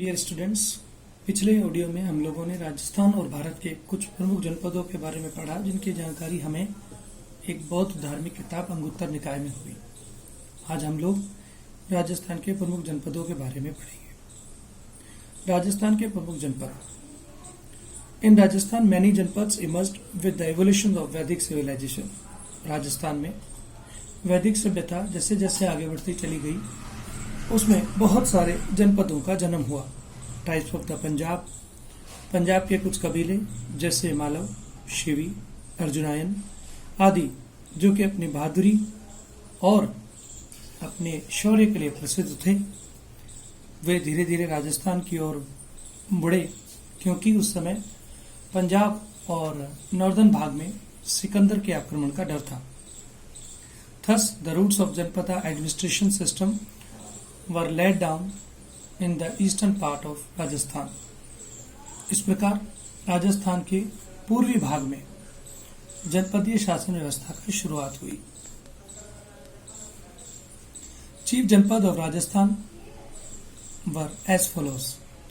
Dear students, पिछले audio में हम लोगों ने राजस्थान और भारत के कुछ प्रमुख जनपदों के बारे में पढ़ा, जिनकी जानकारी हमें एक बौद्ध धार्मिक किताब अंगुत्तर निकाय में हुई। आज हम लोग राजस्थान के प्रमुख जनपदों के बारे में पढ़ेंगे। राजस्थान के प्रमुख जनपद। In Rajasthan many janapads emerged with the evolution of Vedic civilisation. Rajasthan में वैदिक सभ्यता जैसे जैसे आगे बढ़ती चली गई, उसमें बहुत सारे जनपदों का जन्म हुआ। Types of the Punjab. Punjab के कुछ कबीले जैसे मालव, शिवी, अर्जुनायन आदि, जो कि अपनी बहादुरी और अपने शौर्य के लिए प्रसिद्ध थे, वे धीरे धीरे राजस्थान की ओर बढ़े, क्योंकि उस समय पंजाब और नॉर्दर्न भाग में सिकंदर के आक्रमण का डर था। Thus, the roots of Janpada administration system were laid down in the eastern part of Rajasthan. इस प्रकार राजस्थान के पूर्वी भाग में जनपदीय शासन व्यवस्था की शुरुआत हुई। चीफ जनपद of Rajasthan were as follows.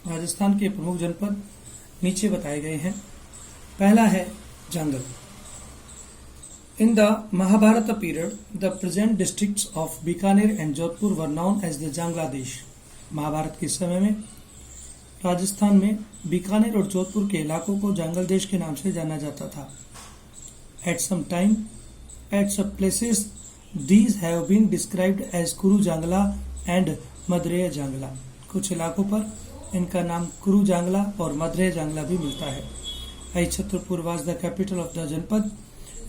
Rajasthan के प्रमुख जनपद नीचे बताए गए हैं। पहला है जंगल। In the Mahabharata period, the present districts of Bikaner and Jodhpur were known as the Jangladesh. Mahabharat के समय में राजस्थान में बीकानेर और जोधपुर के इलाकों को जंगल देश के नाम से जाना जाता था। At some time, at some places, these have been described as Kuru Jangla and Madreya Jangla. कुछ इलाकों पर इनका नाम कुरु जांगला और मद्रेय जांगला भी मिलता है। Ahichhatrapur was the capital of the जनपद।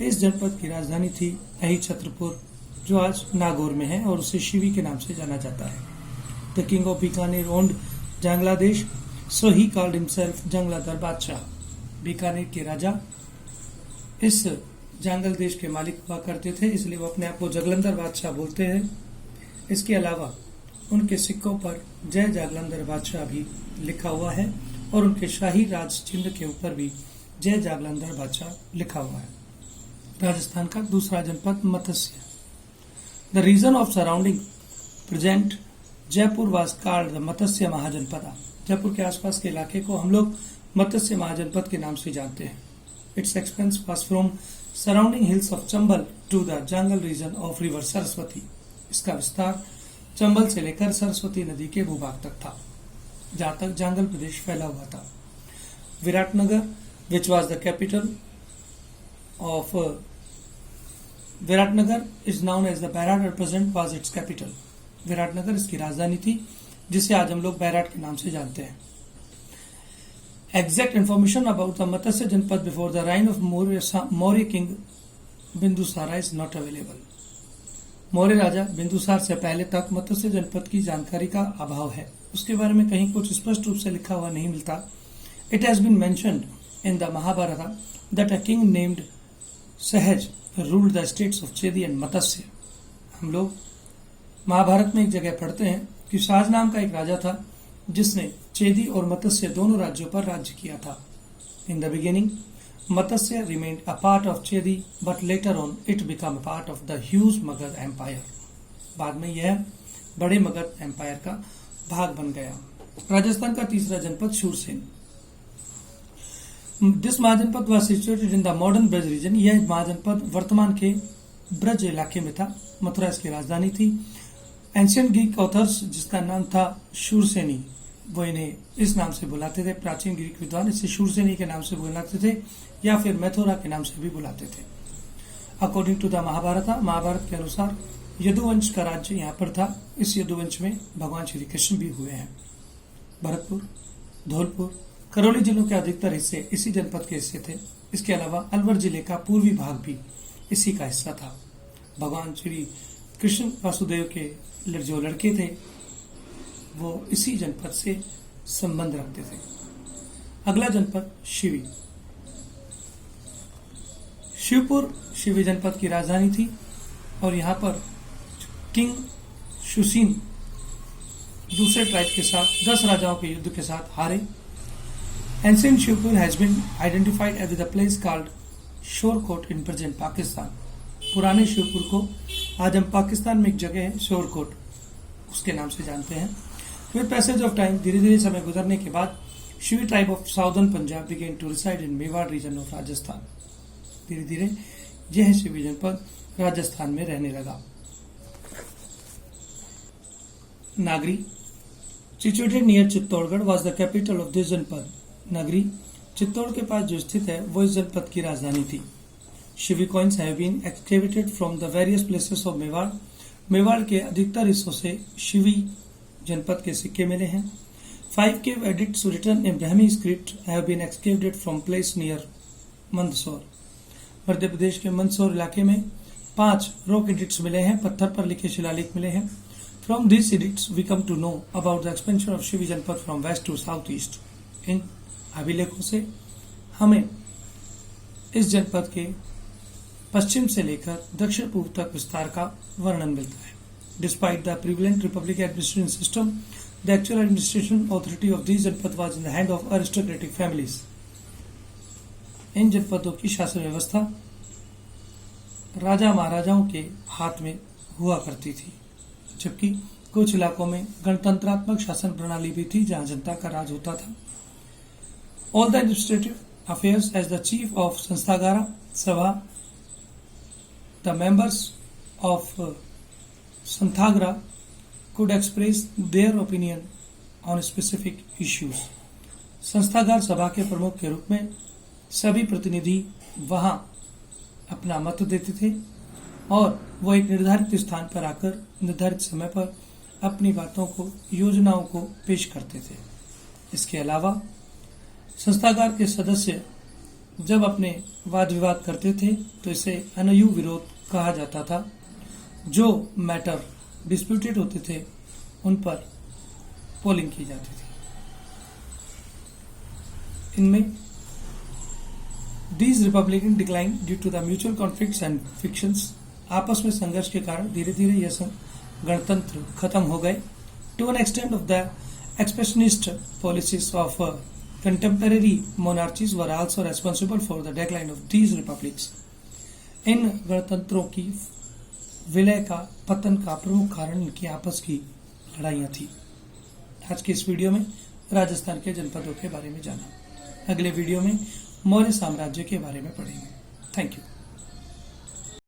इस जनपद की राजधानी थी अहिछत्रपुर, जो आज नागौर में है और उसे शिवी के नाम से जाना जाता है। The king of Bikaner owned Jangaladesh, so he called himself Jangladhar Badshah. Bikaner के राजा इस जंगल देश के मालिक हुआ करते थे, इसलिए वो अपने आप को जगलंधर बादशाह बोलते हैं। इसके अलावा उनके सिक्कों पर जय जागलंधर बादशाह भी लिखा हुआ है और उनके शाही राज चिन्ह के ऊपर भी जय जागलंधर बादशाह लिखा हुआ है। राजस्थान का दूसरा जनपद Matsya. The region of surrounding present Jaipur was called the Matsya mahajanapada. Jaipur के आसपास के इलाके को हम लोग मत्स्य महाजनपद के नाम से जानते हैं। Its expanse was from surrounding hills of Chambal to the jungle region of river Saraswati. इसका विस्तार चंबल से लेकर सरस्वती नदी के भूभाग तक था, जहां तक जंगल प्रदेश फैला हुआ था। Viratnagar, which was the capital of Viratnagar is known as the Bairat at present was its capital. Viratnagar इसकी राजधानी थी, जिसे आज हम लोग बैराट के नाम से जानते हैं। Exact information about the Matsya janapada before the reign of Maurya king Bindusara is not available. Maurya राजा बिंदुसार से पहले तक मत्स्य जनपद की जानकारी का अभाव है। उसके बारे में कहीं कुछ स्पष्ट रूप से लिखा हुआ नहीं मिलता। It has been mentioned in the Mahabharata that a king named Sahaj ruled the states of Chedi and Matsya. हम लोग महाभारत में एक जगह पढ़ते हैं कि सहज नाम का एक राजा था, जिसने चेदी और मत्स्य दोनों राज्यों पर राज्य किया था। In the beginning Matsya remained a part of Chedi, but later on it became a part of the huge Magadha empire. बाद में यह बड़े मगध एम्पायर का भाग बन गया। राजस्थान का तीसरा जनपद Shurasen. This mahajanapada was situated in the modern Braj region. यह महाजनपद वर्तमान के ब्रज इलाके में था। मथुरा इसकी राजधानी थी। एंशियंट ग्रीक ऑथर्स, जिसका नाम था शूरसेनी, वो इन्हें इस नाम से बुलाते थे। प्राचीन ग्रीक विद्वान इसे शूरसेनी के नाम से बुलाते थे या फिर मैथोरा के नाम से भी बुलाते थे। अकॉर्डिंग टू द महाभारत के अनुसार यदुवंश का राज्य यहाँ पर था। इस यदुवंश में भगवान श्री कृष्ण भी हुए हैं। भरतपुर, धौलपुर, करौली जिलों के अधिकतर हिस्से इसी जनपद के हिस्से थे। इसके अलावा अलवर जिले का पूर्वी भाग भी इसी का हिस्सा था। भगवान श्री कृष्ण वासुदेव के जो लड़के थे, वो इसी जनपद से संबंध रखते थे। अगला जनपद शिवी। शिवपुर शिवी जनपद की राजधानी थी और यहाँ पर किंग शुसीन दूसरे ट्राइब के साथ 10 राजाओं के युद्ध के साथ हारे। Ancient Shivpur has been identified as the place called Shorkot in present Pakistan. पुराने शिवपुर को आज हम पाकिस्तान में एक जगह है शोरकोट, उसके नाम से जानते हैं। विद पैसेज ऑफ टाइम, धीरे धीरे समय गुजरने के बाद Shivi tribe of southern Punjab began to reside in Mewar region of Rajasthan. धीरे धीरे यह शिवी जनपद राजस्थान में रहने लगा। Nagari, situated near Chittorgarh, was the capital of this janapada. Nagari Chittor के पास जो स्थित है वो इस जनपद की राजधानी थी। Shivi coins have been excavated from the various places of Mewar. Mewar के अधिकतर हिस्सों से शिवी जनपद के सिक्के मिले हैं। 5 cave edicts written in Brahmi script have been excavated from place near Mandsaur. Madhya Pradesh के मंदसौर इलाके में 5 रॉक एडिक्ट्स मिले हैं, पत्थर पर लिखे शिलालेख मिले हैं। From these edicts we come to know about the expansion of Shivi जनपद from west to south east। इन अभिलेखों से हमें इस जनपद के पश्चिम से लेकर दक्षिण पूर्व तक विस्तार का वर्णन मिलता है। Despite the prevalent republic administration system, the actual administration authority of these जनपद was in the hand of aristocratic families। इन जनपदों की शासन व्यवस्था राजा महाराजाओं के हाथ में हुआ करती थी, जबकि कुछ इलाकों में गणतंत्रात्मक शासन प्रणाली भी थी जहां जनता का राज होता था। All the administrative affairs as the chief of Sansthagara Sabha, the members of Santhagra could express their opinion on specific issues। Sansthagar Sabha के प्रमुख के रूप में सभी प्रतिनिधि वहां अपना मत देते थे और वो एक निर्धारित स्थान पर आकर निर्धारित समय पर अपनी बातों को, योजनाओं को पेश करते थे। इसके अलावा संस्थागार के सदस्य जब अपने वाद विवाद करते थे तो इसे अनयु विरोध कहा जाता था। जो मैटर डिस्प्यूटेड होते थे उन पर पोलिंग की जाती थी। इनमें these republican decline due to the mutual conflicts and factions, आपस में संघर्ष के कारण धीरे धीरे यह गणतंत्र खत्म हो गए। To an extent of the expansionist policies of contemporary monarchies were also responsible for the decline of these republics. इन गणतंत्रों की विलय का, पतन का प्रमुख कारण इनकी आपस की लड़ाइयां थी। आज के इस वीडियो में राजस्थान के जनपदों के बारे में जाना। अगले वीडियो में मौर्य साम्राज्य के बारे में पढ़ेंगे। Thank you.